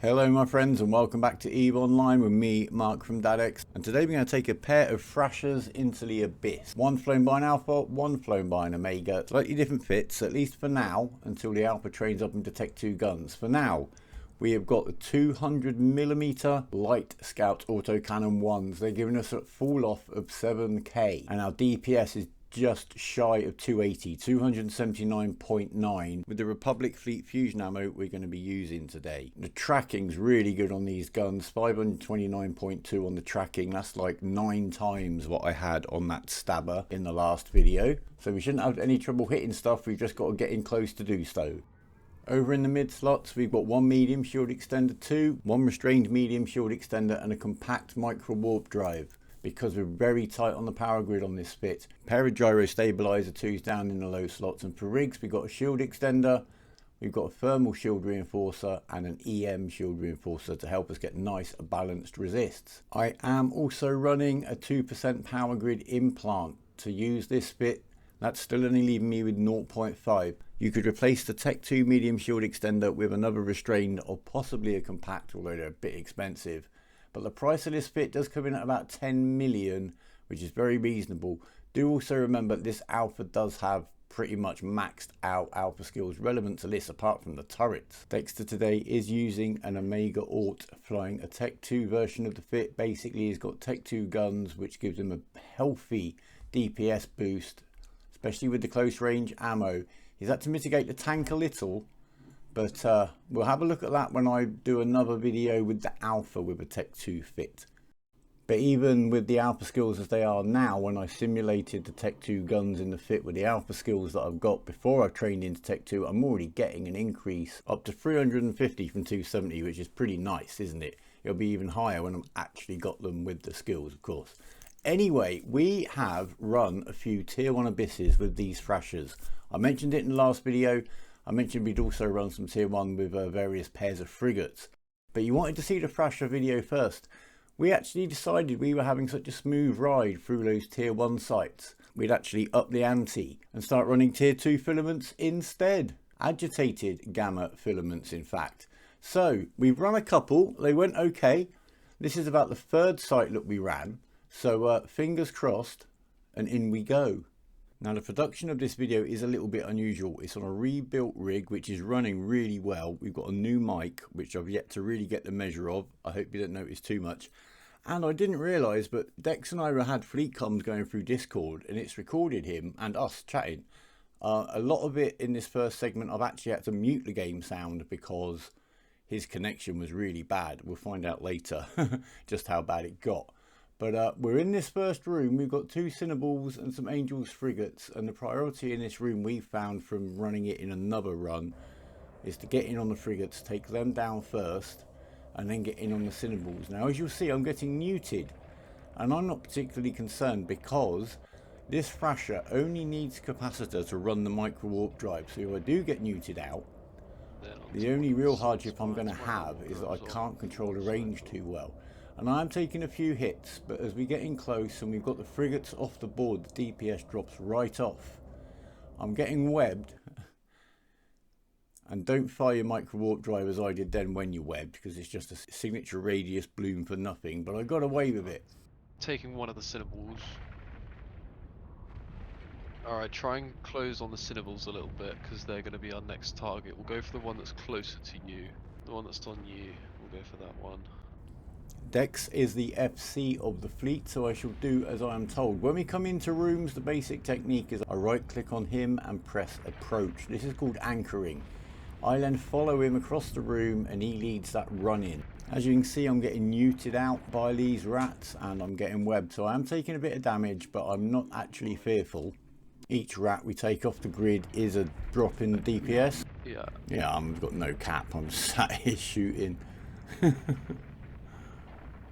Hello my friends and welcome back to EVE Online with me, Mark from Dadex, and today we're going to take a pair of Thrashers into the Abyss. One flown by an Alpha, one flown by an Omega. Slightly different fits, at least for now, until the Alpha trains up into Tech 2 guns. For now, we have got the 200mm Light Scout autocannon 1s. They're giving us a fall off of 7k, and our DPS is just shy of 280, 279.9 with the Republic Fleet Fusion ammo we're going to be using today. The tracking's really good on these guns, 529.2 on the tracking. That's like 9 times what I had on that stabber in the last video. So we shouldn't have any trouble hitting stuff, we've just got to get in close to do so. Over in the mid slots we've got one medium shield extender 2, one restrained medium shield extender and a compact micro warp drive. Because we're very tight on the power grid on this fit. Pair of gyro stabilizer 2s down in the low slots, and for rigs we've got a shield extender, we've got a thermal shield reinforcer and an EM shield reinforcer to help us get nice balanced resists. I am also running a 2% power grid implant to use this fit. That's still only leaving me with 0.5. You could replace the Tech 2 medium shield extender with another restrained or possibly a compact, although they're a bit expensive. But the price of this fit does come in at about 10 million, which is very reasonable. Do also remember this Alpha does have pretty much maxed out Alpha skills relevant to this apart from the turrets. Dexter today is using an Omega Aut, flying a Tech 2 version of the fit. Basically he's got Tech 2 guns which gives him a healthy DPS boost, especially with the close range ammo. He's had to mitigate the tank a little, but we'll have a look at that when I do another video with the Alpha with a Tech 2 fit. But even with the Alpha skills as they are now, when I simulated the Tech 2 guns in the fit with the Alpha skills that I've got before I've trained into Tech 2, I'm already getting an increase up to 350 from 270, which is pretty nice, isn't it? It'll be even higher when I've actually got them with the skills, of course. Anyway, we have run a few tier 1 abysses with these Thrashers. I mentioned it in the last video. I mentioned we'd also run some tier 1 with various pairs of frigates. But you wanted to see the Thrasher video first. We actually decided we were having such a smooth ride through those tier 1 sites. We'd actually up the ante and start running tier 2 filaments instead. Agitated Gamma filaments, in fact. So we've run a couple, they went okay. This is about the 3rd site that we ran. So fingers crossed and in we go. Now the production of this video is a little bit unusual. It's on a rebuilt rig which is running really well. We've got a new mic which I've yet to really get the measure of. I hope you don't notice too much. And I didn't realise, but Dex and I had fleet comms going through Discord and it's recorded him and us chatting. A lot of it in this first segment I've actually had to mute the game sound because his connection was really bad. We'll find out later just how bad it got. But we're in this first room. We've got 2 Cinnaballs and some Angels frigates, and the priority in this room we found from running it in another run is to get in on the frigates, take them down first and then get in on the Cinnaballs. Now as you'll see, I'm getting muted and I'm not particularly concerned because this Thrasher only needs capacitor to run the micro warp drive. So if I do get muted out, the only real hardship I'm going to have is that I can't control the range too well. And I'm taking a few hits, but as we get in close and we've got the frigates off the board, the DPS drops right off. I'm getting webbed. And don't fire your micro warp drive as I did then when you're webbed, because it's just a signature radius bloom for nothing, but I got away with it. Taking one of the Cinnaballs. Alright, try and close on the Cinnaballs a little bit, because they're going to be our next target. We'll go for the one that's closer to you. The one that's on you, we'll go for that one. Dex is the FC of the fleet, so I shall do as I am told. When we come into rooms, the basic technique is I right click on him and press approach. This is called anchoring. I then follow him across the room and he leads that run in. As you can see, I'm getting muted out by these rats and I'm getting webbed, so I am taking a bit of damage, but I'm not actually fearful. Each rat we take off the grid is a drop in the DPS. Yeah, I've got no cap, I'm sat here shooting.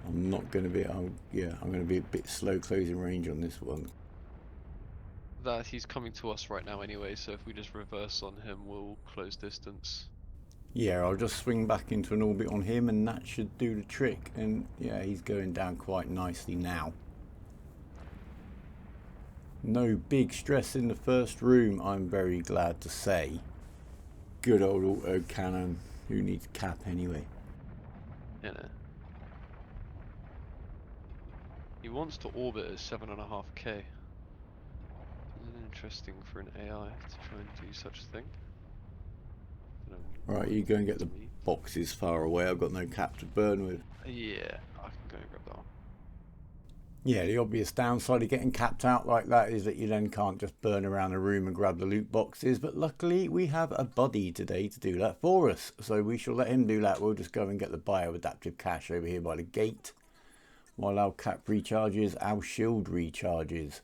I'm not going to be, I'm going to be a bit slow closing range on this one. That he's coming to us right now anyway, so if we just reverse on him, we'll close distance. Yeah, I'll just swing back into an orbit on him and that should do the trick. And yeah, he's going down quite nicely now. No big stress in the first room, I'm very glad to say. Good old auto cannon. Who needs cap anyway? innit? He wants to orbit at 7.5k. Interesting for an AI to try and do such a thing. Right, you go and get the boxes far away. I've got no cap to burn with. Yeah, I can go and grab that one. Yeah, the obvious downside of getting capped out like that is that you then can't just burn around the room and grab the loot boxes. But luckily, we have a buddy today to do that for us. So we shall let him do that. We'll just go and get the bioadaptive cache over here by the gate. While our cap recharges, our shield recharges.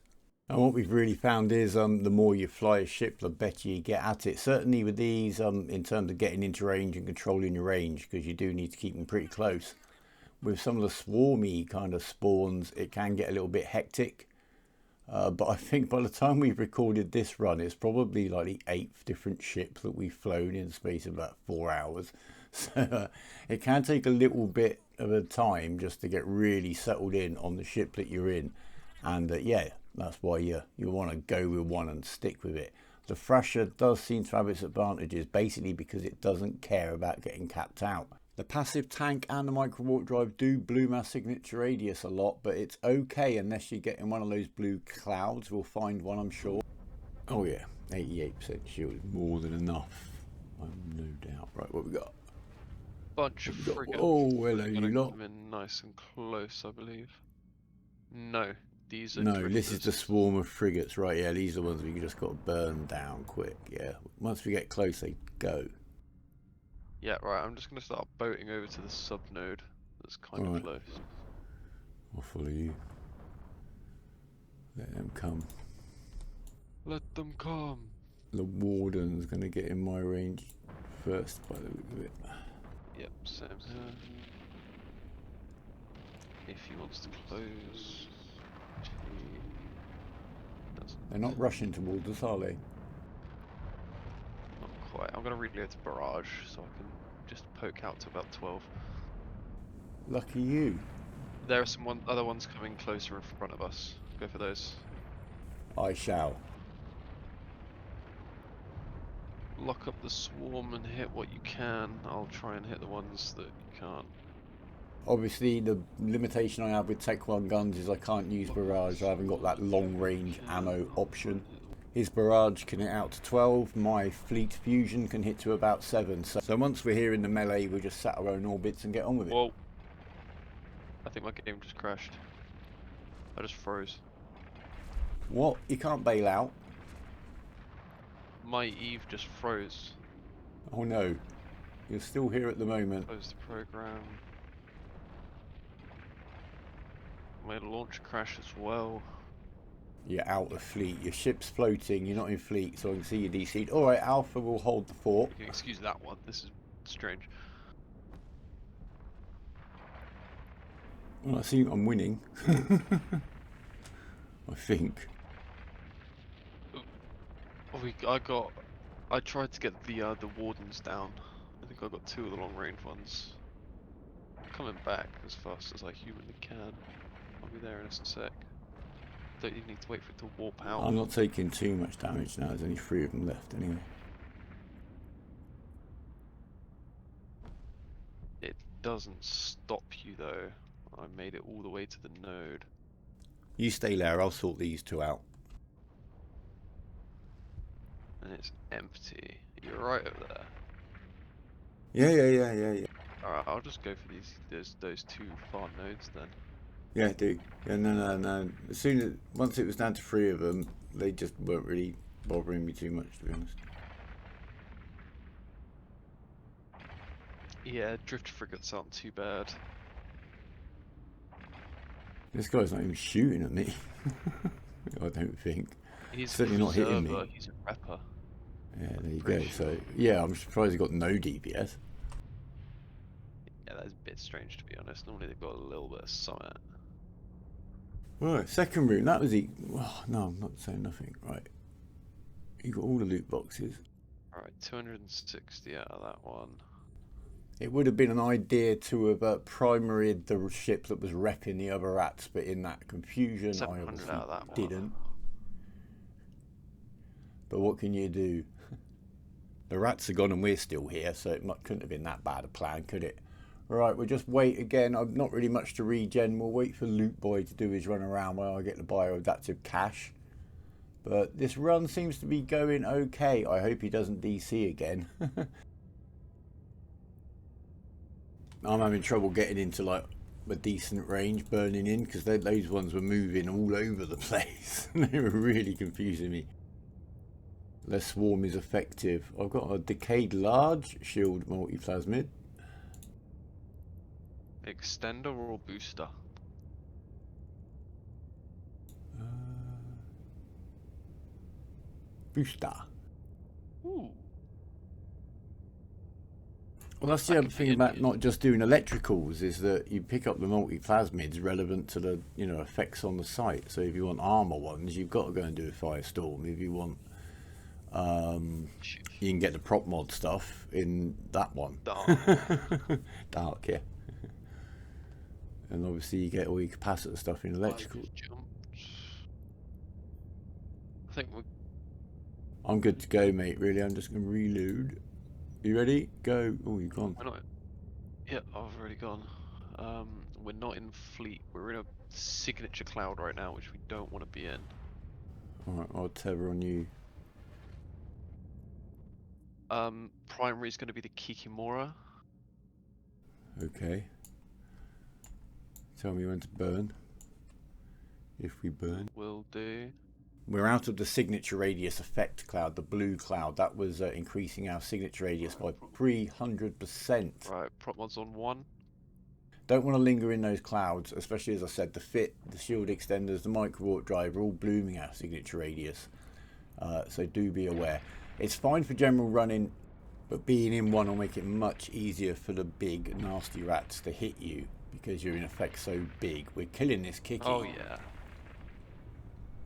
And what we've really found is the more you fly a ship, the better you get at it. Certainly with these, in terms of getting into range and controlling your range, because you do need to keep them pretty close. With some of the swarmy kind of spawns, it can get a little bit hectic. But I think by the time we've recorded this run, it's probably like the 8th different ship that we've flown in the space of about 4 hours. So it can take a little bit of a time just to get really settled in on the ship that you're in. And yeah, that's why you want to go with one and stick with it. The Thrasher does seem to have its advantages, basically because it doesn't care about getting capped out. The passive tank and the micro warp drive do bloom our signature radius a lot, but it's okay unless you get in one of those blue clouds. We'll find one, I'm sure. Oh yeah, 88% shield is more than enough. No doubt. Right, what we got? Bunch of frigates. Oh, hello, you lot. Come in nice and close, I believe. No, these are No, drifters. this is the swarm of frigates, right? Yeah, these are the ones we just got to burn down quick. Yeah, once we get close, they go. Yeah, right. I'm just going to start boating over to the sub node that's kind of close. I'll follow you. Let them come. Let them come. The warden's going to get in my range first by the look of it. Yep, same here. If he wants to close. They're not rushing towards us, are they? Not quite. I'm going to reload to barrage so I can just poke out to about 12. Lucky you. There are some other ones coming closer in front of us. Go for those. I shall. Lock up the swarm and hit what you can. I'll try and hit the ones that you can't. Obviously, the limitation I have with Tech 1 guns is I can't use barrage. I haven't got that long range ammo option. His barrage can hit out to 12. My fleet fusion can hit to about 7. So once we're here in the melee, we'll just set our own orbits and get on with it. Whoa. I think my game just crashed. I just froze. What? You can't bail out? My Eve just froze. Oh no. You're still here at the moment. Close the program. My launch crash as well. You're out of fleet. Your ship's floating. You're not in fleet, so I can see you DC'd. Alright, Alpha will hold the fort. You can excuse that one. This is strange. Well, I see I'm winning. I think. I tried to get the wardens down. I think I got 2 of the long range ones. Coming back as fast as I humanly can. I'll be there in a sec. Don't even need to wait for it to warp out. I'm not taking too much damage now. There's only 3 of them left anyway. It doesn't stop you though. I made it all the way to the node. You stay there. I'll sort these 2 out. And it's empty. You're right over there. Yeah. Alright, I'll just go for those 2 far nodes then. Yeah, do. Yeah, no. Once it was down to 3 of them, they just weren't really bothering me too much, to be honest. Yeah, drift frigates aren't too bad. This guy's not even shooting at me. I don't think. He's certainly not hitting me. He's a rapper. Yeah, there you go. So yeah, I'm surprised he got no DPS. Yeah, that's a bit strange to be honest. Normally they've got a little bit of summit. Right, second room. That was oh, no, I'm not saying nothing. Right, you got all the loot boxes. Alright, 260 out of that one. It would have been an idea to have primaried the ship that was repping the other rats, but in that confusion, I obviously out of that didn't. But what can you do? The rats are gone and we're still here, so it couldn't have been that bad a plan, could it? Right, we'll just wait again. I'm not really much to regen. We'll wait for Loot Boy to do his run around while I get the bioadaptive cache. But this run seems to be going okay. I hope he doesn't DC again. I'm having trouble getting into like a decent range burning in because those ones were moving all over the place. They were really confusing me. Less swarm is effective. I've got a decayed large shield multiplasmid. Extender or booster? Booster. Ooh. Well, that's the other thing about not just doing electricals is that you pick up the multiplasmids relevant to the effects on the site. So if you want armor ones, you've got to go and do a firestorm. If you want, you can get the prop mod stuff in that one. Dark. Dark, yeah. And obviously you get all your capacitor stuff in electrical. I think we're... I'm good to go, mate. Really, I'm just going to reload. You ready? Go. Oh, you've gone. We're not... Yeah, I've already gone. We're not in fleet. We're in a signature cloud right now, which we don't want to be in. Alright, I'll tether on you. Primary is going to be the Kikimora. Okay. Tell me when to burn. If we burn. Will do. We're out of the signature radius effect cloud, the blue cloud. That was increasing our signature radius by 300%. Right, prop mods on 1. Don't want to linger in those clouds, especially as I said, the fit, the shield extenders, the micro warp drive are all blooming our signature radius. So do be aware. It's fine for general running, but being in one will make it much easier for the big nasty rats to hit you because you're in effect so big. We're killing this Kiki. Oh yeah.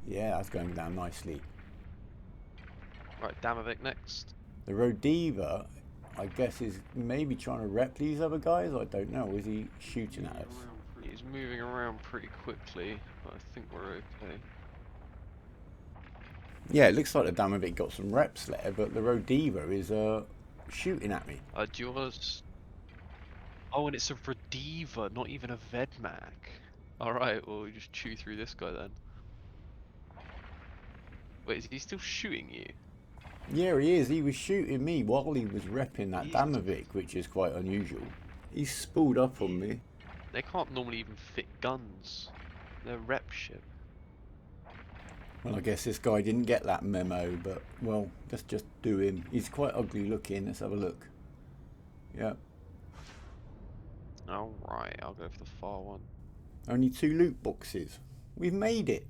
Yeah, that's going down nicely. Right, Damovic next. The Rodiva, I guess, is maybe trying to rep these other guys. I don't know. Is he shooting at us? He's moving around pretty quickly, but I think we're okay. Yeah, it looks like the Damovic got some reps there, but the Rodiva is shooting at me. Do you want us... Oh, and it's a Rodiva, not even a Vedmak. Alright, well, we just chew through this guy then. Wait, is he still shooting you? Yeah, he is. He was shooting me while he was repping that Damovic, which is quite unusual. He's spooled up on me. They can't normally even fit guns. They're rep ship. Well, I guess this guy didn't get that memo, but, well, let's just do him. He's quite ugly looking. Let's have a look. Yep. Alright, I'll go for the far one. Only 2 loot boxes. We've made it.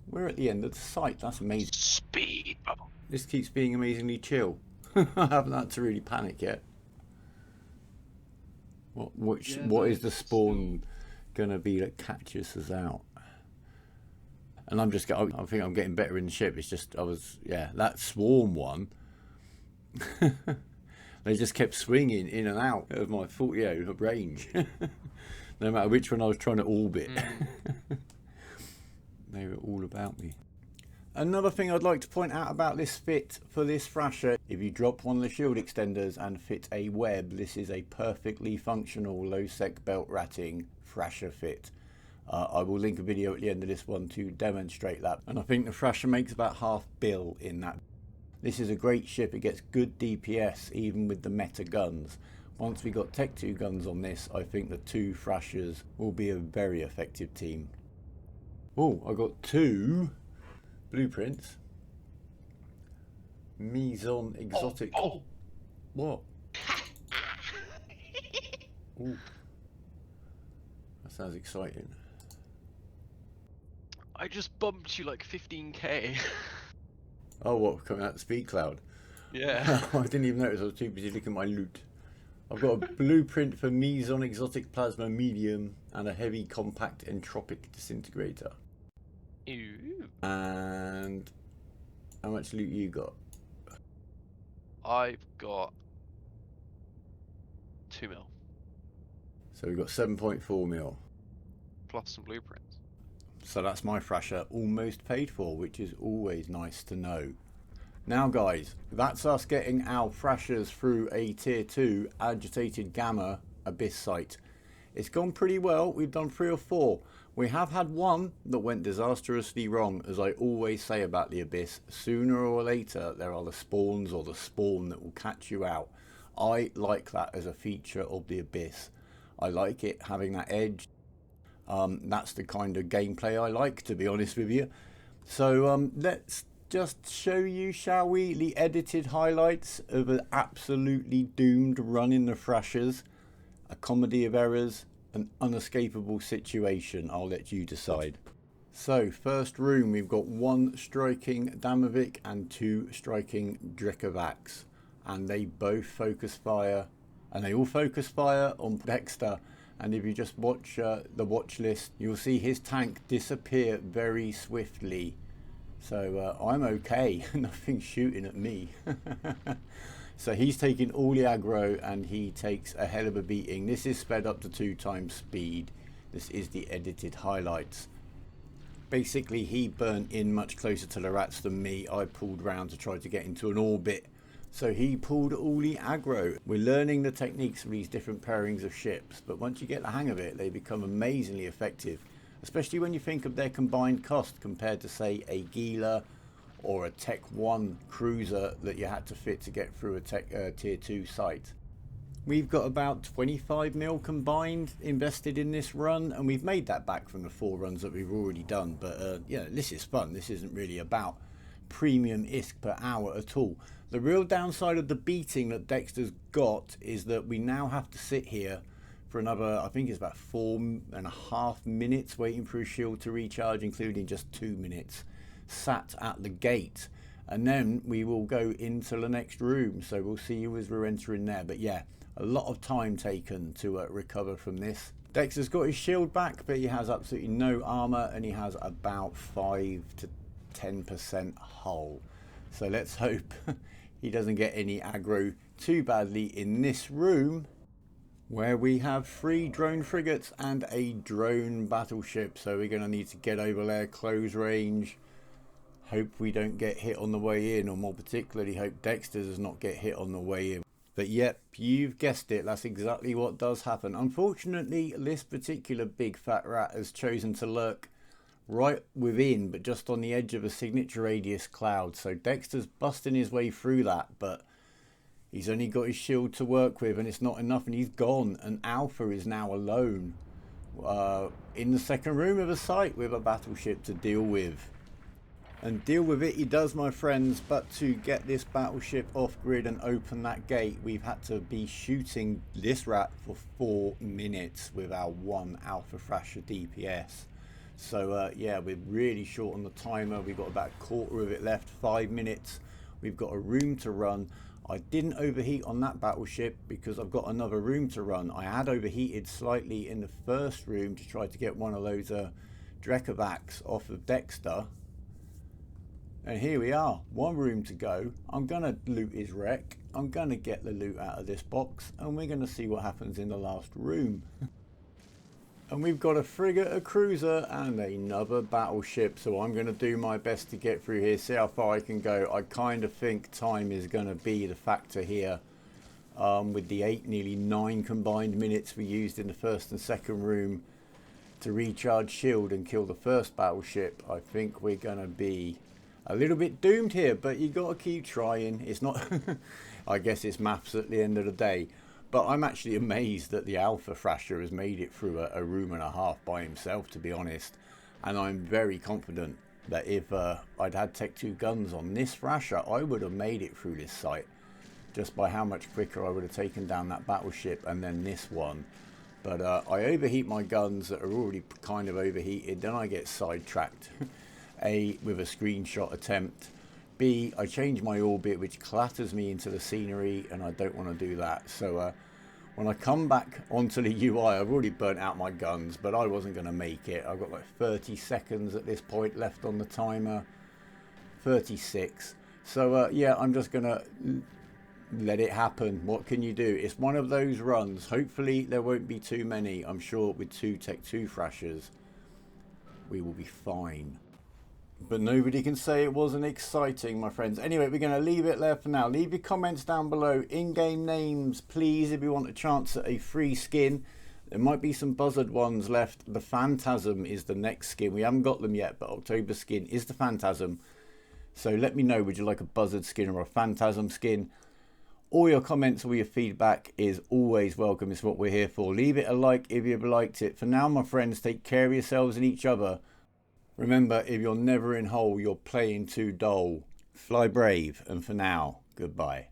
We're at the end of the site. That's amazing. Speed bubble. This keeps being amazingly chill. I haven't had to really panic yet. What is the spawn gonna be that catches us out? And I think I'm getting better in the ship. It's just that swarm one. They just kept swinging in and out of my range. No matter which one I was trying to orbit. They were all about me. Another thing I'd like to point out about this fit for this Thrasher, if you drop one of the shield extenders and fit a web, this is a perfectly functional low-sec belt ratting Thrasher fit. I will link a video at the end of this one to demonstrate that. And I think the Thrasher makes about half bill in that. This is a great ship. It gets good DPS even with the meta guns. Once we got Tech 2 guns on this, I think the 2 Thrashers will be a very effective team. Oh, I got 2 blueprints. Mizon exotic. Oh. What? Ooh. That sounds exciting. I just bumped you like 15k. Oh, what? Coming out the speed cloud? Yeah. I didn't even notice. I was too busy looking at my loot. I've got a blueprint for Mizon exotic plasma medium and a heavy compact entropic disintegrator. Ew. And how much loot you got? I've got 2 mil. So we've got 7.4 mil. Plus some blueprints. So that's my Thrasher almost paid for, which is always nice to know. Now guys, that's us getting our Thrashers through a tier 2 Agitated Gamma Abyss site. It's gone pretty well. We've done 3 or 4. We have had one that went disastrously wrong. As I always say about the Abyss, sooner or later there are the spawns or the spawn that will catch you out. I like that as a feature of the Abyss. I like it having that edge. That's the kind of gameplay I like, to be honest with you. So let's just show you, shall we, the edited highlights of an absolutely doomed run in the Thrashers. A comedy of errors, an unescapable situation. I'll let you decide. So, first room, we've got 1 striking Damovic and 2 striking Drekavax. And they both focus fire, and they all focus fire on Dexter. And if you just watch the watch list, you'll see his tank disappear very swiftly. So I'm okay, nothing's shooting at me. So he's taking all the aggro and he takes a hell of a beating. This is sped up to 2 times speed. This is the edited highlights. Basically he burnt in much closer to the rats than me. I pulled round to try to get into an orbit. So he pulled all the aggro. We're learning the techniques of these different pairings of ships, but once you get the hang of it, they become amazingly effective, especially when you think of their combined cost compared to, say, a Gila or a Tech 1 cruiser that you had to fit to get through a Tier 2 site. We've got about 25 mil combined invested in this run, and we've made that back from the 4 runs that we've already done. But yeah, this is fun. This isn't really about premium ISK per hour at all. The real downside of the beating that Dexter's got is that we now have to sit here for another, I think it's about 4.5 minutes waiting for a shield to recharge, including just 2 minutes sat at the gate, and then we will go into the next room. So we'll see you as we're entering there. But yeah, a lot of time taken to recover from this. Dexter's got his shield back, but he has absolutely no armor, and he has about 5 to 10% hull. So let's hope he doesn't get any aggro too badly in this room, where we have 3 drone frigates and a drone battleship. So we're going to need to get over there, close range, hope we don't get hit on the way in, or more particularly hope Dexter does not get hit on the way in. But yep, you've guessed it, that's exactly what does happen. Unfortunately, this particular big fat rat has chosen to lurk right within, but just on the edge of a signature radius cloud. So Dexter's busting his way through that, but he's only got his shield to work with, and it's not enough, and he's gone. And Alpha is now alone in the second room of a site with a battleship to deal with. And deal with it he does, my friends, but to get this battleship off grid and open that gate, we've had to be shooting this rat for 4 minutes with our 1 Alpha Thrasher DPS. So yeah, we're really short on the timer. We've got about a quarter of it left, 5 minutes. We've got a room to run. I didn't overheat on that battleship because I've got another room to run. I had overheated slightly in the first room to try to get one of those Drekavacs off of Dexter. And here we are, 1 room to go. I'm going to loot his wreck. I'm going to get the loot out of this box, and we're going to see what happens in the last room. And we've got a frigate, a cruiser, and another battleship. So I'm going to do my best to get through here, see how far I can go. I kind of think time is going to be the factor here. With the 8, nearly 9 combined minutes we used in the first and second room to recharge shield and kill the first battleship, I think we're going to be a little bit doomed here, but you got to keep trying. It's not, I guess it's maths at the end of the day. But I'm actually amazed that the Alpha Thrasher has made it through a room and a half by himself, to be honest. And I'm very confident that if I'd had Tech 2 guns on this Thrasher, I would have made it through this site. Just by how much quicker I would have taken down that battleship and then this one. But I overheat my guns that are already kind of overheated. Then I get sidetracked. A, with a screenshot attempt. B, I change my orbit, which clatters me into the scenery, and I don't want to do that. So when I come back onto the UI, I've already burnt out my guns, but I wasn't going to make it. I've got like 30 seconds at this point left on the timer. 36. So yeah, I'm just going to let it happen. What can you do? It's one of those runs. Hopefully there won't be too many. I'm sure with 2 Tech 2 Thrashers, we will be fine. But nobody can say it wasn't exciting, my friends. Anyway, we're going to leave it there for now. Leave your comments down below. In-game names, please, if you want a chance at a free skin. There might be some buzzard ones left. The Phantasm is the next skin. We haven't got them yet, but October skin is the Phantasm. So let me know, would you like a buzzard skin or a Phantasm skin? All your comments, all your feedback is always welcome. It's what we're here for. Leave it a like if you've liked it. For now, my friends, take care of yourselves and each other. Remember, if you're never in hole, you're playing too dull. Fly brave, and for now, goodbye.